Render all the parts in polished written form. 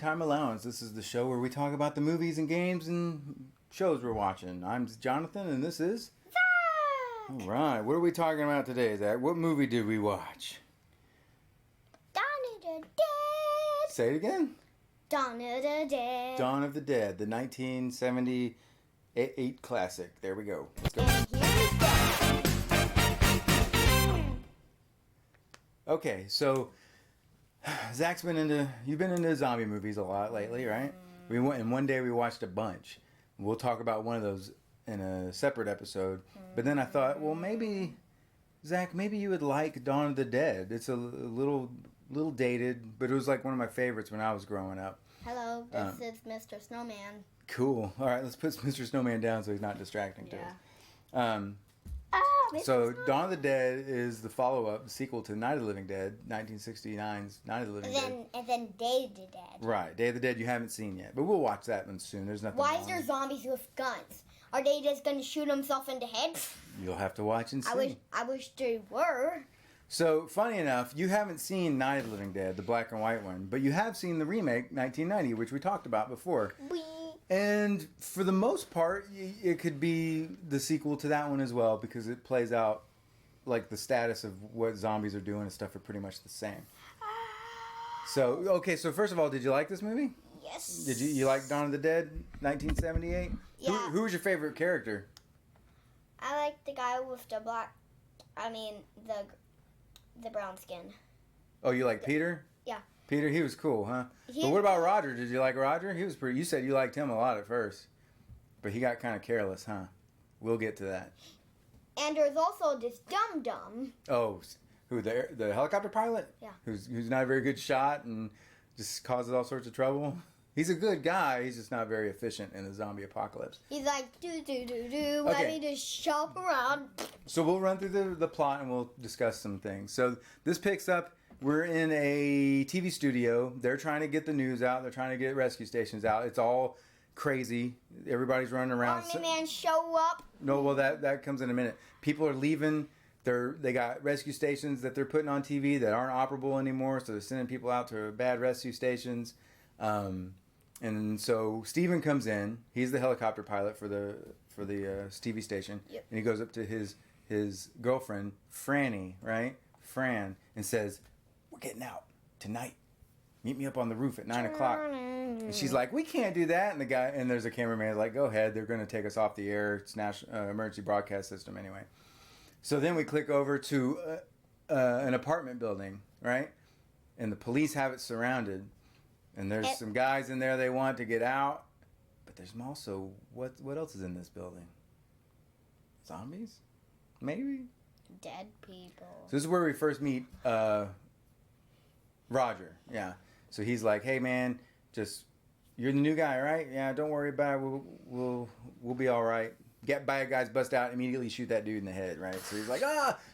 Time Allowance. This is the show where we talk about the movies and games and shows we're watching. I'm Jonathan, and this is Zack! All right, what are we talking about today, Zach? What movie did we watch? Dawn of the Dead! Say it again. Dawn of the Dead. Dawn of the Dead, the 1978 classic. There we go. Let's go. And here we go. Okay, so Zach's you've been into zombie movies a lot lately, right? We went, and one day we watched a bunch. We'll talk about one of those in a separate episode. But then I thought, well, maybe, Zach, maybe you would like Dawn of the Dead. It's a little dated, but it was like one of my favorites when I was growing up. Hello, this is Mr. Snowman. Cool. All right, let's put Mr. Snowman down so he's not distracting to us. So, Dawn of the Dead is the follow-up, sequel to Night of the Living Dead, 1969's Night of the Living Dead. And then Day of the Dead. Right, Day of the Dead you haven't seen yet, but we'll watch that one soon. There's nothing Why wrong. is there zombies with guns? Are they just going to shoot themselves in the head? You'll have to watch and see. I wish they were. So, funny enough, you haven't seen Night of the Living Dead, the black and white one, but you have seen the remake, 1990, which we talked about before. And for the most part, it could be the sequel to that one as well, because it plays out like the status of what zombies are doing and stuff are pretty much the same. So, okay, so first of all, did you like this movie? Yes. Did you like Dawn of the Dead, 1978? Yeah. Who was your favorite character? I like the guy with the brown skin. Oh, you like Peter? Yeah. Peter, he was cool, huh? But what about Roger? Did you like Roger? He was pretty. You said you liked him a lot at first, but he got kind of careless, huh? We'll get to that. And there's also this dum-dum. Oh, who, the helicopter pilot? Yeah. Who's not a very good shot and just causes all sorts of trouble. He's a good guy. He's just not very efficient in the zombie apocalypse. He's like, let me just shop around. So we'll run through the plot and we'll discuss some things. So this picks up, we're in a TV studio. They're trying to get the news out. They're trying to get rescue stations out. It's all crazy. Everybody's running around. Army man show up. No, well, that comes in a minute. People are leaving. They got rescue stations that they're putting on TV that aren't operable anymore, so they're sending people out to bad rescue stations. And so Steven comes in. He's the helicopter pilot for the TV station. Yep. And he goes up to his girlfriend, Franny, right? Fran, and says, "We're getting out tonight. Meet me up on the roof at 9 o'clock. And she's like, "We can't do that." And there's a cameraman like, "Go ahead. They're going to take us off the air. It's national emergency broadcast system anyway." So then we click over to an apartment building, right? And the police have it surrounded. And there's some guys in there they want to get out. But there's also, what else is in this building? Zombies? Maybe? Dead people. So this is where we first meet Roger. Yeah. So he's like, "Hey man, you're the new guy, right? Yeah, don't worry about it. We'll be all right. Get bad guys, bust out, immediately shoot that dude in the head, right?" So he's like,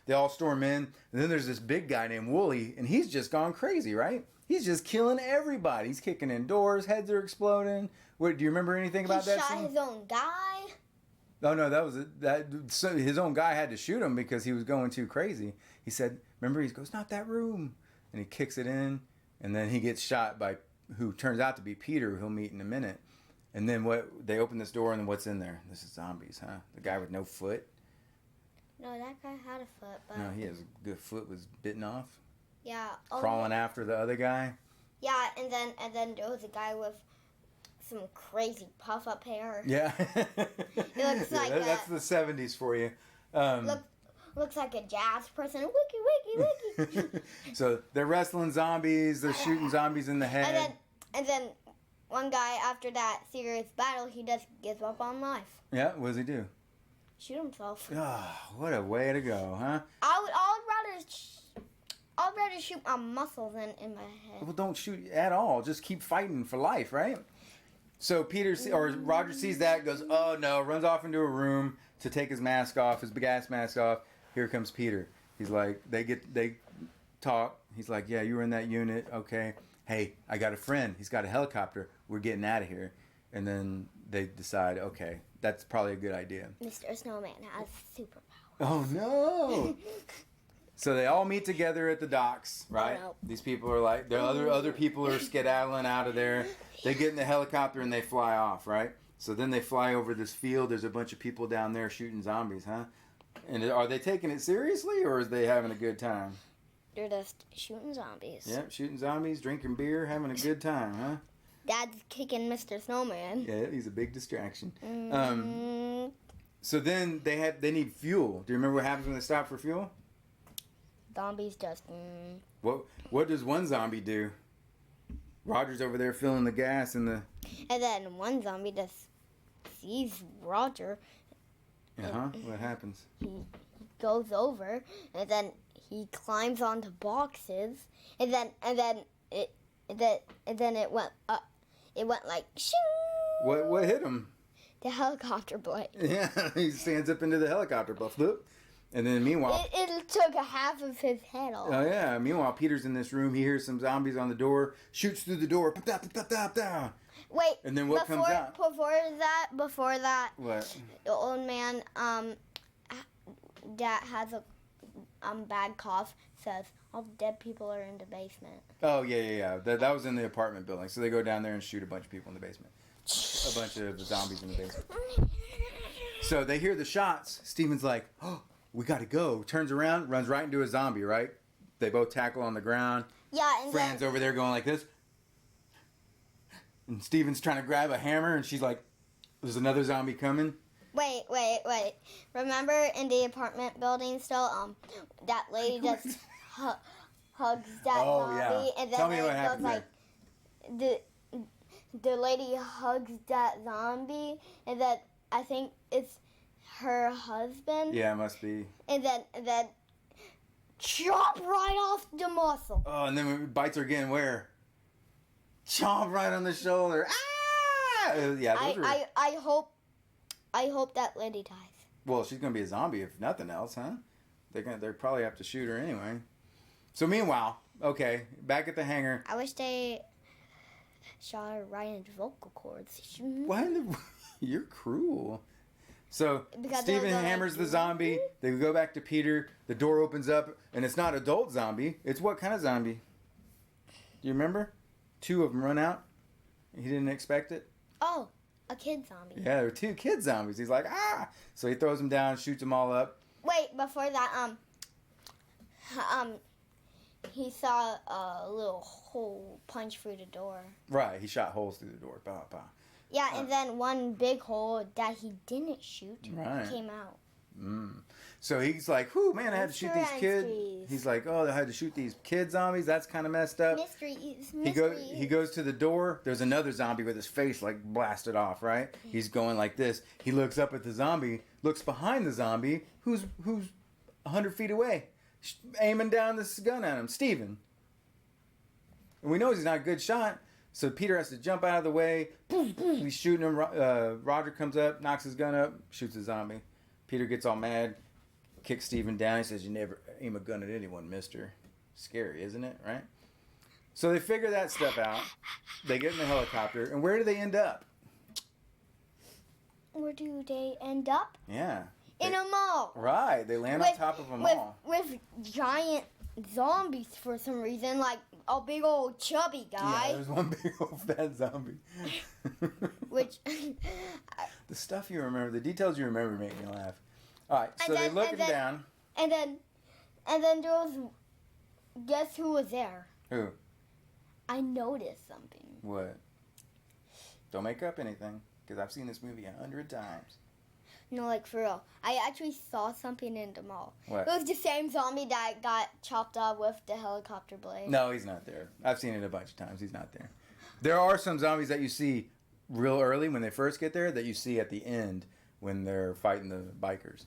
they all storm in. And then there's this big guy named Wooly, and he's just gone crazy, right? He's just killing everybody. He's kicking in doors, heads are exploding. What, do you remember anything about that scene? He shot his own guy. Oh no, so his own guy had to shoot him because he was going too crazy. He said, remember, he goes, "Not that room," and he kicks it in, and then he gets shot by who turns out to be Peter, who he'll meet in a minute. And then they open this door, and then what's in there? This is zombies, huh? The guy with no foot. No, that guy had a foot, but No, he has a good foot was bitten off. yeah, Crawling after the other guy. Yeah, and then there was a guy with some crazy puff up hair. Yeah. It looks like that's the 70s for you. Looks like a jazz person. Wiki. So they're wrestling zombies. They're shooting zombies in the head. And then one guy, after that serious battle, he just gives up on life. Yeah, what does he do? Shoot himself. Oh, what a way to go, huh? I'd rather shoot my muscles in my head. Well, don't shoot at all. Just keep fighting for life, right? So Roger sees that, goes, "Oh no," runs off into a room to take his mask off, his big ass mask off. Here comes Peter. He's like, they talk. He's like, "Yeah, you were in that unit, okay. Hey, I got a friend. He's got a helicopter. We're getting out of here." And then they decide, okay, that's probably a good idea. Mr. Snowman has superpowers. Oh no! So they all meet together at the docks, right? Oh, no. These people are like, the other people are skedaddling out of there. They get in the helicopter and they fly off, right? So then they fly over this field. There's a bunch of people down there shooting zombies, huh? And are they taking it seriously or is they having a good time? They're just shooting zombies. Yep, shooting zombies, drinking beer, having a good time, huh? Dad's kicking Mr. Snowman. Yeah, he's a big distraction. So Mm-hmm. then they need fuel. Do you remember what happens when they stop for fuel? Zombies just. What does one zombie do? Roger's over there filling the gas in the. And then one zombie just sees Roger. What happens? He goes over and then he climbs onto boxes and then it went up. It went like shing. What hit him? The helicopter blade. Yeah, he stands up into the helicopter, flip. And then meanwhile... It took a half of his head off. Oh, yeah. Meanwhile, Peter's in this room. He hears some zombies on the door. Shoots through the door. Wait. And then what comes out? Before that... What? The old man, that has a bad cough, says, all the dead people are in the basement. Oh, yeah. That was in the apartment building. So they go down there and shoot a bunch of people in the basement. A bunch of zombies in the basement. So they hear the shots. Steven's like, oh, we got to go. Turns around, runs right into a zombie, right? They both tackle on the ground. Yeah, and Fran's over there going like this. And Steven's trying to grab a hammer, and she's like, there's another zombie coming. Wait. Remember in the apartment building still, that lady just hugs that zombie, yeah. and then Tell me what it goes happened like the lady hugs that zombie, and then I think it's her husband. Yeah, it must be. And then chop right off the muscle. Oh, and then it bites her again. Where? Chomp right on the shoulder. Ah! Yeah. I hope that lady dies. Well, she's gonna be a zombie if nothing else, huh? They probably have to shoot her anyway. So meanwhile, okay, back at the hangar. I wish they shot her right into vocal cords. Why? You're cruel. So Because Steven they're hammers the zombie. They go back to Peter. The door opens up, and it's not adult zombie. It's what kind of zombie? Do you remember? 2 of them run out. He didn't expect it. Oh, a kid zombie. Yeah, there were 2 kid zombies. He's like, ah! So he throws them down, shoots them all up. Wait, before that, he saw a little hole punch through the door. Right, he shot holes through the door. Bah, bah. Yeah, and then one big hole that he didn't shoot came out. So he's like, whew, man, I had to shoot these kids. Mysteries. He's like, oh, I had to shoot these kid zombies. That's kind of messed up. Mysteries. He goes to the door. There's another zombie with his face like blasted off, right? He's going like this. He looks up at the zombie, looks behind the zombie, who's 100 feet away, aiming down this gun at him, Steven. And we know he's not a good shot, so Peter has to jump out of the way. He's shooting him. Roger comes up, knocks his gun up, shoots the zombie. Peter gets all mad, kicks Steven down. He says, you never aim a gun at anyone, mister. Scary, isn't it, right? So they figure that stuff out. They get in the helicopter, and where do they end up? Where do they end up? Yeah. In a mall. Right, they land on top of a mall. With giant zombies for some reason, like a big old chubby guy. Yeah, there's one big old fat zombie. Which... The stuff you remember, the details you remember make me laugh. All right, so they look him down. And then there was... Guess who was there? Who? I noticed something. What? Don't make up anything, because I've seen this movie 100 times. No, like for real. I actually saw something in the mall. What? It was the same zombie that got chopped off with the helicopter blade. No, he's not there. I've seen it a bunch of times. He's not there. There are some zombies that you see real early when they first get there that you see at the end when they're fighting the bikers.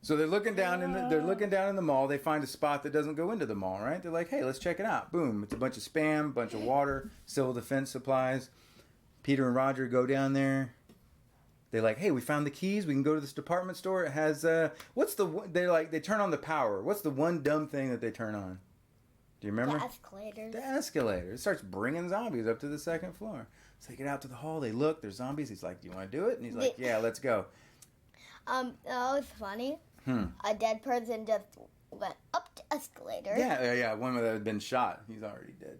So they're looking down in the mall. They find a spot that doesn't go into the mall, right? They're like, hey, let's check it out. Boom. It's a bunch of Spam, bunch of water, civil defense supplies. Peter and Roger go down there. They're like, hey, we found the keys. We can go to this department store. It has, they turn on the power. What's the one dumb thing that they turn on? Do you remember? The escalators. The escalator. It starts bringing zombies up to the second floor. So they get out to the hall. They look. There's zombies. He's like, do you want to do it? And he's like, yeah, let's go. That was funny. A dead person just went up the escalator. Yeah. One that had been shot. He's already dead.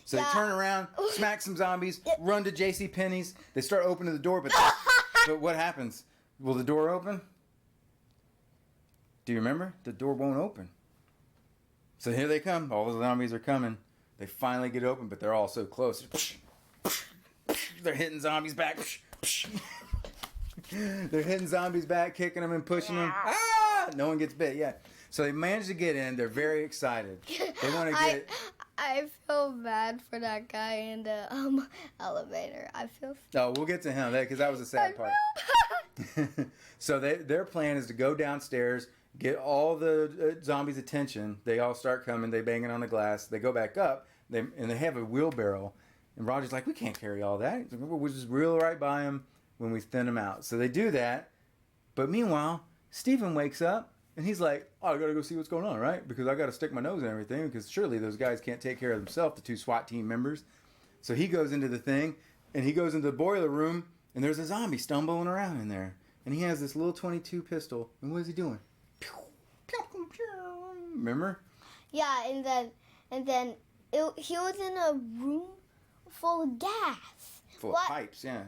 So Yeah. they turn around, smack some zombies, run to JCPenney's. They start opening the door, but what happens? Will the door open? Do you remember? The door won't open. So here they come. All the zombies are coming. They finally get open, but they're all so close. They're hitting zombies back. They're hitting zombies back, kicking them and pushing them. Ah! No one gets bit. Yeah. So they managed to get in. They're very excited. They want to get. I feel bad for that guy in the elevator. I feel. Oh, we'll get to him because that was a sad part. So their plan is to go downstairs, get all the zombies' attention. They all start coming. They banging on the glass. They go back up. They have a wheelbarrow. And Roger's like, we can't carry all that. We'll just reel right by them when we thin them out. So they do that. But meanwhile, Steven wakes up and he's like, oh, I got to go see what's going on, right? Because I got to stick my nose in everything because surely those guys can't take care of themselves, the two SWAT team members. So he goes into the thing and he goes into the boiler room and there's a zombie stumbling around in there. And he has this little .22 pistol. And what is he doing? Remember? Yeah, and then he was in a room full of gas. Full of pipes, yeah.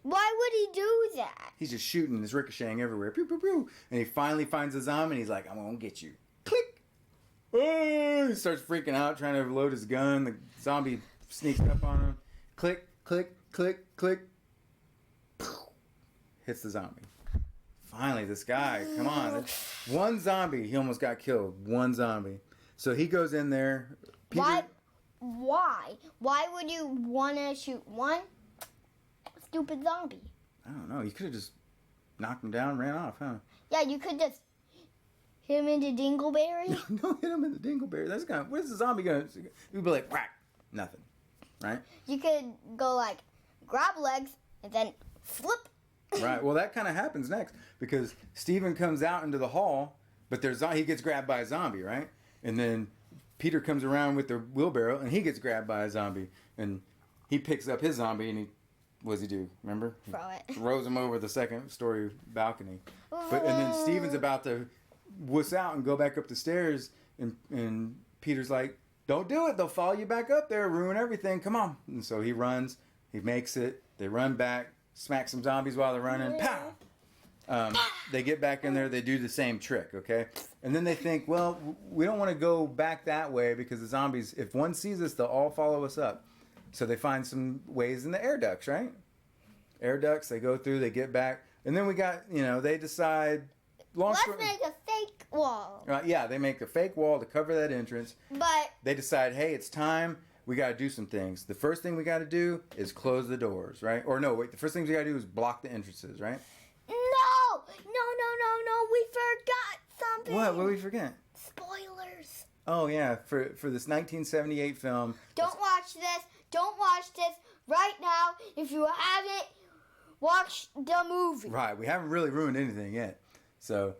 Why would he do that? He's just shooting. It's ricocheting everywhere. Pew, pew, pew. And he finally finds a zombie and he's like, I'm going to get you. Click. Oh, he starts freaking out, trying to load his gun. The zombie sneaks up on him. Click, click, click, click. Hits the zombie. Finally, this guy, come on. One zombie, he almost got killed. One zombie. So he goes in there. Why? Why would you want to shoot one stupid zombie? I don't know. You could have just knocked him down and ran off, huh? Yeah, you could just hit him in the dingleberry. Don't hit him in the dingleberry. That's gonna. What's the zombie gonna? You'd be like, whack. Nothing. Right? You could go like grab legs and then flip. Right. Well, that kind of happens next because Steven comes out into the hall, but he gets grabbed by a zombie, right? And then Peter comes around with the wheelbarrow and he gets grabbed by a zombie and he picks up his zombie and what does he do? Remember? Throw it. Throws him over the second story balcony. And then Steven's about to wuss out and go back up the stairs and Peter's like, don't do it. They'll follow you back up there, ruin everything. Come on. And so he runs. He makes it. They run back. Smack some zombies while they're running. Pow! They get back in there. They do the same trick, okay? And then they think, well, we don't want to go back that way because the zombies, if one sees us, they'll all follow us up. So they find some ways in the air ducts, right? Air ducts, they go through, they get back. And then we got, they decide... Let's make a fake wall. Yeah, they make a fake wall to cover that entrance. But... They decide, hey, it's time... We got to do some things. The first thing we got to do is close the doors, right? Or no, wait. The first thing we got to do is block the entrances, right? No. We forgot something. What? What did we forget? Spoilers. Oh, yeah. For this 1978 film. Don't watch this. Don't watch this right now. If you haven't watched the movie. Right. We haven't really ruined anything yet. So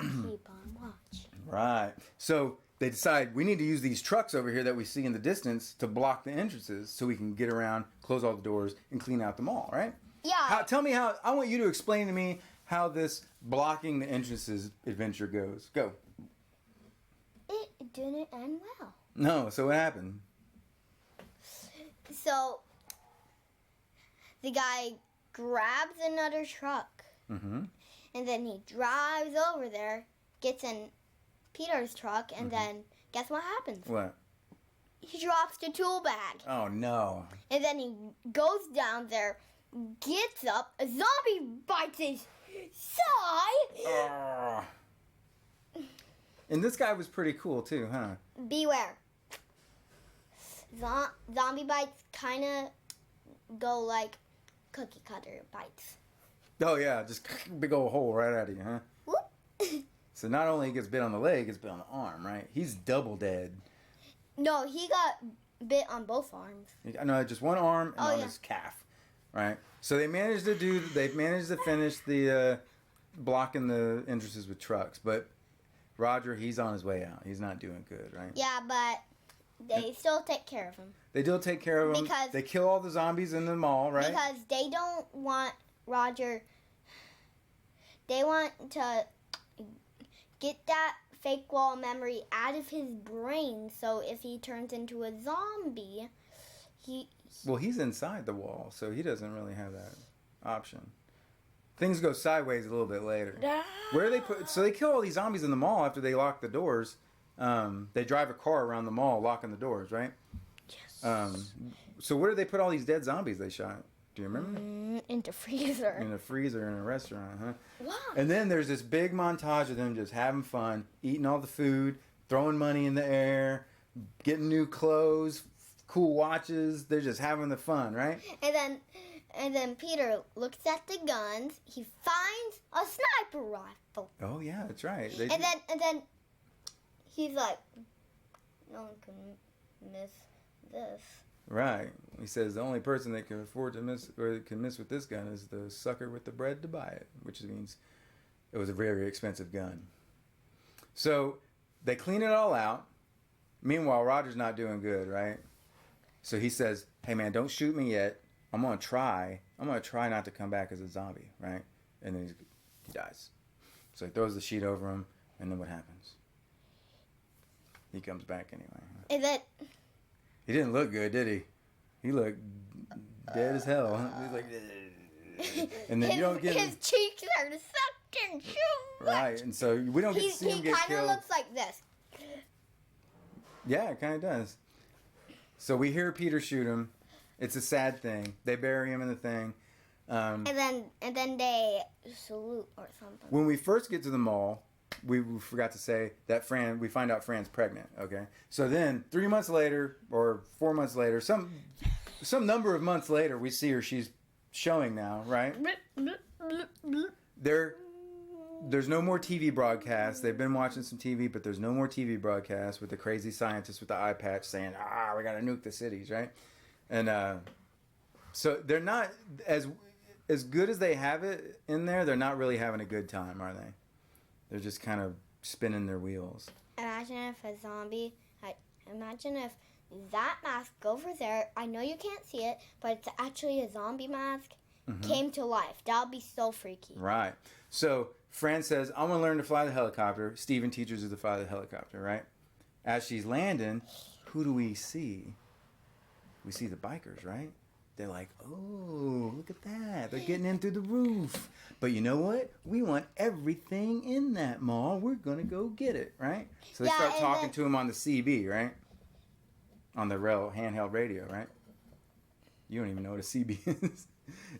keep on watching. Right. So... They decide we need to use these trucks over here that we see in the distance to block the entrances so we can get around, close all the doors, and clean out the mall, right? Yeah. Tell me how, I want you to explain to me how this blocking the entrances adventure goes. Go. It didn't end well. No, so what happened? So, the guy grabs another truck. Mm-hmm. And then he drives over there, gets in Peter's truck, and then guess what happens? What? He drops the tool bag. Oh, no. And then he goes down there, gets up, a zombie bites his side. And this guy was pretty cool, too, huh? Beware. Zombie bites kind of go like cookie cutter bites. Oh, yeah, just big old hole right out of you, huh? Whoop. So not only he gets bit on the leg, he gets bit on the arm, right? He's double dead. No, he got bit on both arms. No, just one arm and on yeah. his calf, right? So they managed to finish the blocking the entrances with trucks, but Roger, he's on his way out. He's not doing good, right? Yeah, but they still take care of him. They do take care of him. Because they kill all the zombies in the mall, right? Because they don't want Roger. They want to get that fake wall memory out of his brain. So if he turns into a zombie, he's inside the wall, so he doesn't really have that option. Things go sideways a little bit later. Where they put? So they kill all these zombies in the mall after they lock the doors. They drive a car around the mall, locking the doors, right? Yes. So where did they put all these dead zombies they shot? Do you remember? In the freezer. In a freezer in a restaurant, huh? Wow. And then there's this big montage of them just having fun, eating all the food, throwing money in the air, getting new clothes, cool watches. They're just having the fun, right? And then Peter looks at the guns. He finds a sniper rifle. Oh yeah, that's right. And then he's like, no one can miss this. Right. He says the only person that can afford to miss or can miss with this gun is the sucker with the bread to buy it, which means it was a very expensive gun. So they clean it all out. Meanwhile, Roger's not doing good, right? So he says, "Hey man, don't shoot me yet. I'm gonna try not to come back as a zombie, right?" And then he dies. So he throws the sheet over him, and then what happens? He comes back anyway. And then he didn't look good, did he? He looked dead as hell. He's like, and then you don't get his cheeks are sucked in. Right, and so we don't get to see him get killed. He kind of looks like this. Yeah, it kind of does. So we hear Peter shoot him. It's a sad thing. They bury him in the thing. And then they salute or something. When we first get to the mall, we forgot to say that we find out Fran's pregnant, okay? So then 3 months later or 4 months later, some number of months later, we see her. She's showing now, right? There's no more TV broadcasts. They've been watching some TV, but there's no more TV broadcasts with the crazy scientists with the eye patch saying, we got to nuke the cities, right? And so they're not, as good as they have it in there, they're not really having a good time, are they? They're just kind of spinning their wheels. Imagine if that mask over there, I know you can't see it, but it's actually a zombie mask, came to life. That would be so freaky. Right. So Fran says, I'm going to learn to fly the helicopter. Steven teaches her to fly the helicopter, right? As she's landing, who do we see? We see the bikers, right? They're like, oh, look at that. They're getting in through the roof. But you know what? We want everything in that mall. We're going to go get it, right? So they start talking to him on the CB, right? On the handheld radio, right? You don't even know what a CB is.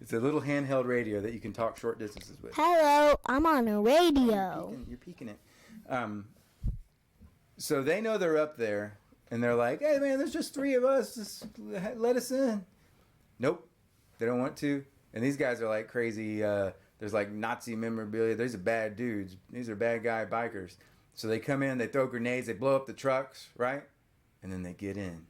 It's a little handheld radio that you can talk short distances with. Hello, I'm on a radio. You're peeking it. So they know they're up there, and they're like, hey, man, there's just 3 of us. Just let us in. Nope, they don't want to. And these guys are like crazy. There's like Nazi memorabilia. These are bad dudes. These are bad guy bikers. So they come in, they throw grenades, they blow up the trucks, right? And then they get in.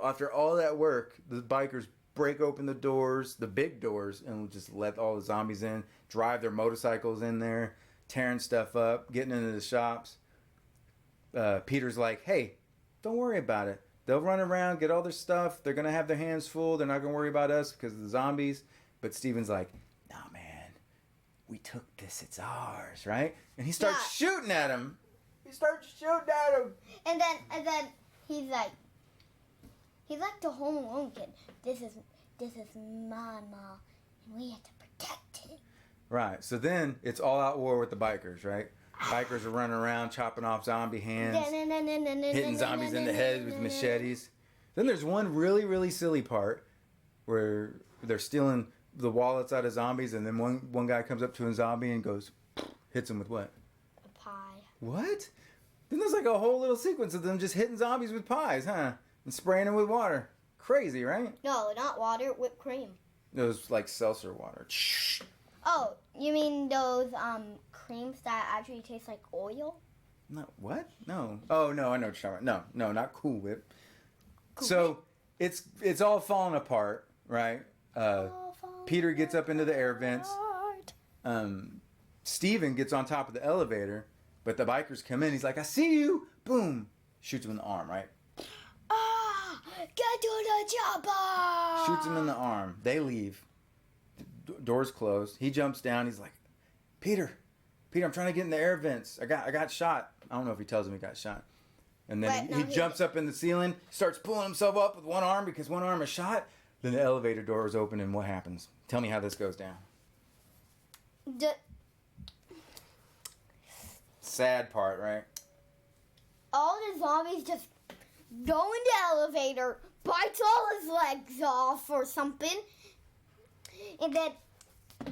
After all that work, the bikers break open the doors, the big doors, and just let all the zombies in, drive their motorcycles in there, tearing stuff up, getting into the shops. Peter's like, hey, don't worry about it. They'll run around, get all their stuff. They're going to have their hands full. They're not going to worry about us because of the zombies. But Steven's like, nah, man, we took this. It's ours, right? And he starts shooting at him. And then he's like the Home Alone kid. This is my mom, and we have to protect it. Right. So then it's all out war with the bikers, right? Bikers are running around, chopping off zombie hands, hitting zombies in the head with machetes. Then there's one really, really silly part where they're stealing the wallets out of zombies, and then one guy comes up to a zombie and hits him with what? A pie. What? Then there's like a whole little sequence of them just hitting zombies with pies, huh? And spraying them with water. Crazy, right? No, not water, whipped cream. It was like seltzer water. Oh, you mean those creams that actually taste like oil? No, what? No. Oh, no, I know what you're talking about. No, not Cool Whip. So it's all falling apart, right? Peter gets up into the air vents. Steven gets on top of the elevator, but the bikers come in. He's like, I see you. Boom. Shoots him in the arm, right? Get to the chopper! Shoots him in the arm. They leave. Doors closed. He jumps down. He's like, Peter, Peter, I'm trying to get in the air vents. I got shot. I don't know if he tells him he got shot. And then he jumps up in the ceiling, starts pulling himself up with one arm because one arm is shot. Then the elevator door is open, and what happens? Tell me how this goes down. Sad part, right? All the zombies just go in the elevator, bites all his legs off or something, and then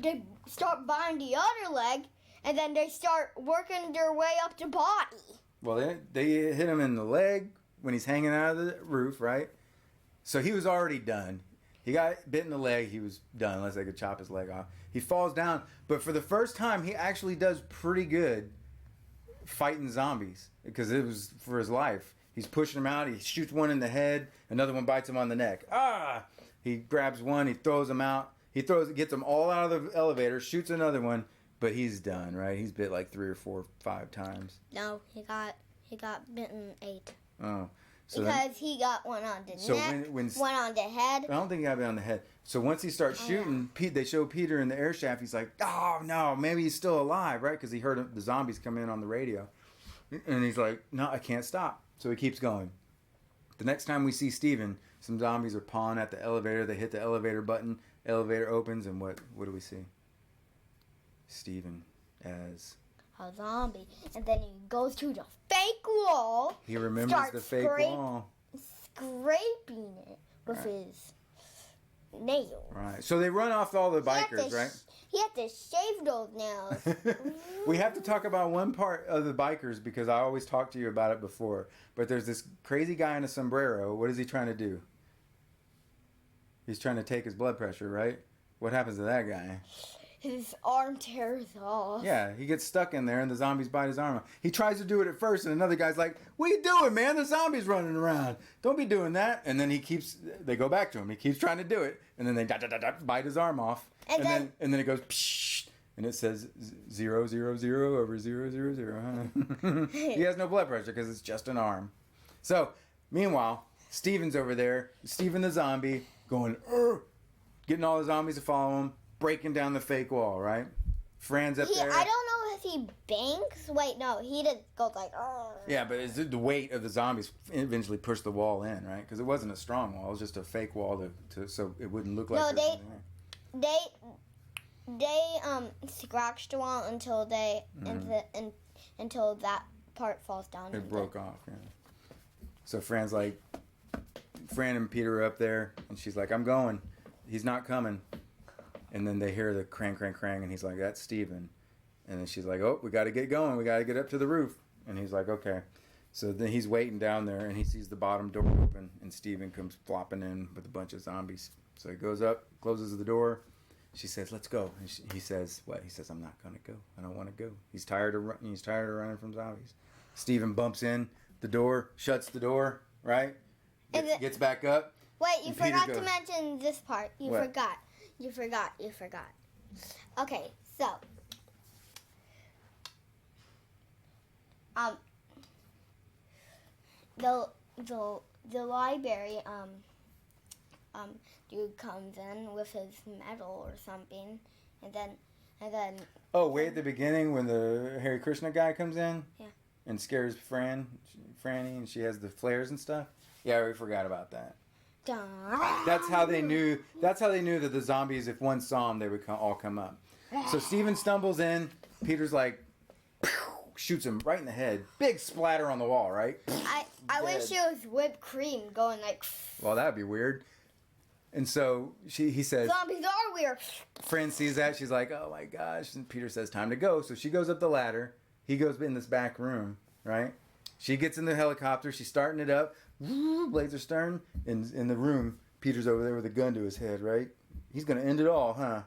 they start biting the other leg, and then they start working their way up the body. Well, they hit him in the leg when he's hanging out of the roof, right? So he was already done. He got bit in the leg. He was done unless they could chop his leg off. He falls down. But for the first time, he actually does pretty good fighting zombies because it was for his life. He's pushing them out. He shoots one in the head. Another one bites him on the neck. He grabs one. He throws them out. Gets them all out of the elevator, shoots another one. But he's done, right? He's bit like 3 or 4 or 5 times. No, he got bitten 8. Oh. So because he got one on the neck, one on the head. I don't think he got bit on the head. So once he starts shooting, they show Peter in the air shaft. He's like, oh, no, maybe he's still alive, right? Because he heard the zombies come in on the radio. And he's like, no, I can't stop. So he keeps going. The next time we see Steven, some zombies are pawing at the elevator. They hit the elevator button. Elevator opens, and what do we see? Steven as a zombie, and then he goes to the fake wall. He remembers the fake wall, scraping it with his nails. Right. So they run off all the bikers, right? He had to shave those nails. We have to talk about one part of the bikers because I always talked to you about it before. But there's this crazy guy in a sombrero. What is he trying to do? He's trying to take his blood pressure, right? What happens to that guy? His arm tears off. Yeah, he gets stuck in there and the zombies bite his arm off. He tries to do it at first and another guy's like, what are you doing, man? The zombie's running around. Don't be doing that. And then they go back to him. He keeps trying to do it. And then they bite his arm off. And then it goes, psh, and it says 0, 0, 0 over 0, 0, 0. He has no blood pressure because it's just an arm. So, meanwhile, Steven's over there. Steven the zombie going, getting all the zombies to follow him. Breaking down the fake wall, right? Fran's up there. I don't know if he banks. Wait, no, he just goes like, oh. Yeah, but it's the weight of the zombies eventually pushed the wall in, right? Because it wasn't a strong wall; it was just a fake wall so it wouldn't look like. No, they scratched the wall until until that part falls down. It broke off. Yeah. So Fran and Peter are up there, and she's like, "I'm going." He's not coming. And then they hear the crang, crang, crang, and he's like, that's Steven. And then she's like, oh, we got to get going. We got to get up to the roof. And he's like, okay. So then he's waiting down there, and he sees the bottom door open, and Steven comes flopping in with a bunch of zombies. So he goes up, closes the door. She says, let's go. And he says, what? He says, I'm not going to go. I don't want to go. He's tired of running from zombies. Steven bumps in the door, shuts the door, right? Gets back up. Wait, you forgot to mention this part. You forgot. Okay, so the library dude comes in with his medal or something, and then oh, way at the beginning when the Hare Krishna guy comes in, and scares Franny, and she has the flares and stuff. Yeah, we forgot about that. That's how they knew that the zombies, if one saw them, they would all come up. So Steven stumbles in. Peter's like, shoots him right in the head. Big splatter on the wall, right? I wish it was whipped cream going like. Well, that'd be weird. And so he says, zombies are weird. Fran sees that. She's like, oh my gosh. And Peter says, time to go. So she goes up the ladder. He goes in this back room, right? She gets in the helicopter. She's starting it up. Blazer stern. In the room, Peter's over there with a gun to his head, right? He's going to end it all, huh?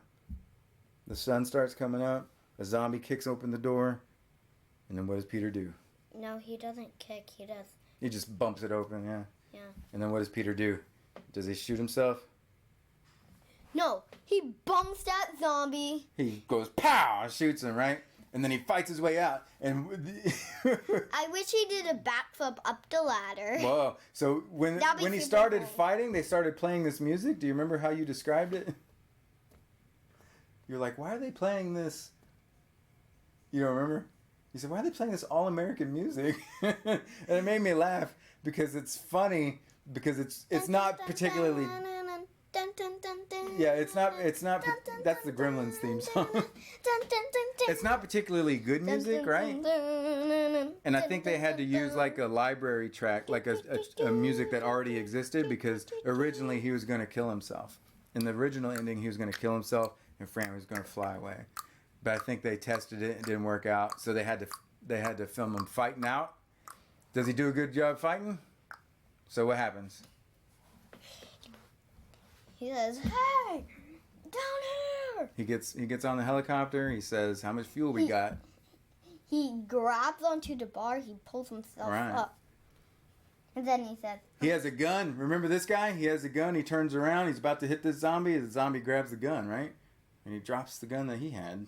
The sun starts coming up. A zombie kicks open the door. And then what does Peter do? No, he doesn't kick. He does. He just bumps it open, yeah. Yeah. And then what does Peter do? Does he shoot himself? No, he bumps that zombie. He goes, pow, and shoots him, right? And then he fights his way out. And I wish he did a backflip up the ladder. Whoa. So when he started fighting, they started playing this music. Do you remember how you described it? You're like, why are they playing this You don't remember? He said, why are they playing this all-American music? And it made me laugh because it's funny because it's not particularly... Yeah, it's not, that's the Gremlins theme song. It's not particularly good music, right? And I think they had to use like a library track, like a music that already existed because originally he was going to kill himself. In the original ending, he was going to kill himself and Fran was going to fly away. But I think they tested it and it didn't work out, so they had to film him fighting out. Does he do a good job fighting? So what happens? He says, "Hey, down here!" He gets on the helicopter. He says, "How much fuel we got?" He grabs onto the bar. He pulls himself up, and then he says, "He has a gun. Remember this guy? He has a gun. He turns around. He's about to hit this zombie. The zombie grabs the gun, right? And he drops the gun that he had.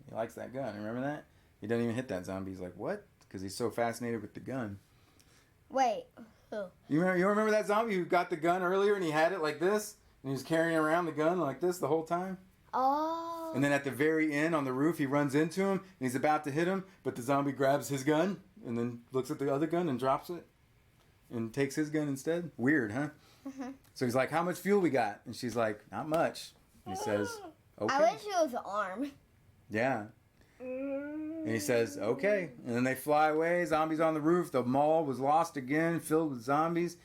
He likes that gun. Remember that? He doesn't even hit that zombie. He's like, what? Because he's so fascinated with the gun. Wait, who? You remember that zombie who got the gun earlier and he had it like this? And he was carrying around the gun like this the whole time? Oh. And then at the very end on the roof, he runs into him and he's about to hit him, but the zombie grabs his gun and then looks at the other gun and drops it and takes his gun instead. Weird, huh? Mm-hmm. So he's like, how much fuel we got? And she's like, not much. And he says, okay. I wish it was an arm. Yeah. And he says, okay. And then they fly away. Zombies on the roof. The mall was lost again, filled with zombies.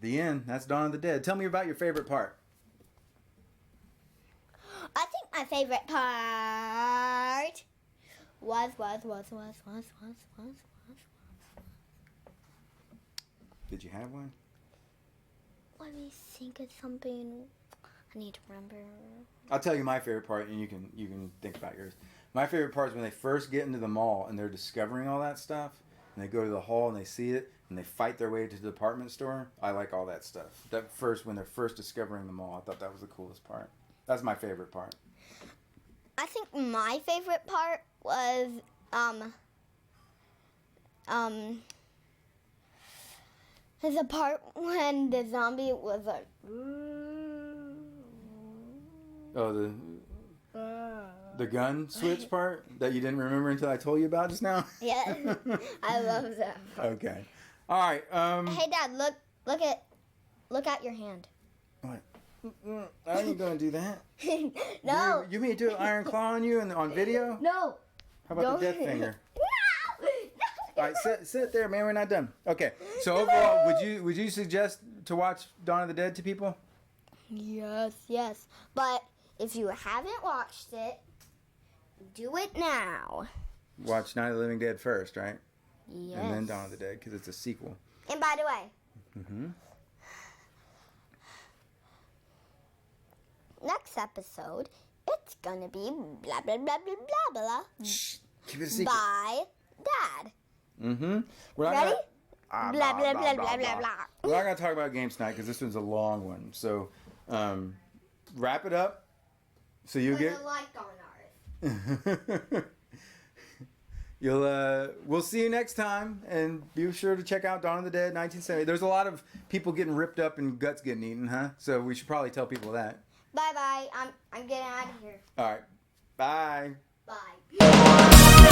The end. That's Dawn of the Dead. Tell me about your favorite part. I think my favorite part was. Did you have one? Let me think of something. I need to remember. I'll tell you my favorite part, and you can think about yours. My favorite part is when they first get into the mall and they're discovering all that stuff, and they go to the hall and they see it, and they fight their way to the department store. I like all that stuff. When they're first discovering the mall, I thought that was the coolest part. That's my favorite part. I think my favorite part was the part when the zombie was like. Oh, the gun switch part that you didn't remember until I told you about just now? Yeah, I love that part. Okay. All right. Hey, Dad, look at your hand. What? How are you going to do that? No. You mean to do an iron claw on you on video? No. How about the death finger? No. All right, sit there, man. We're not done. Okay. So overall, would you suggest to watch Dawn of the Dead to people? Yes. But if you haven't watched it, do it now. Watch Night of the Living Dead first, right? Yes. And then Dawn of the Dead, because it's a sequel. And by the way, next episode, it's gonna be blah blah blah blah blah blah. Shh, keep it a secret. By Dad. Mm-hmm. Ready? Blah blah blah blah blah blah. We're not gonna talk about games tonight because this one's a long one. So, wrap it up. So you get. Put a like on ours. We'll see you next time, and be sure to check out Dawn of the Dead 1970. There's a lot of people getting ripped up and guts getting eaten, huh? So we should probably tell people that. Bye bye. I'm getting out of here. All right. Bye. Bye.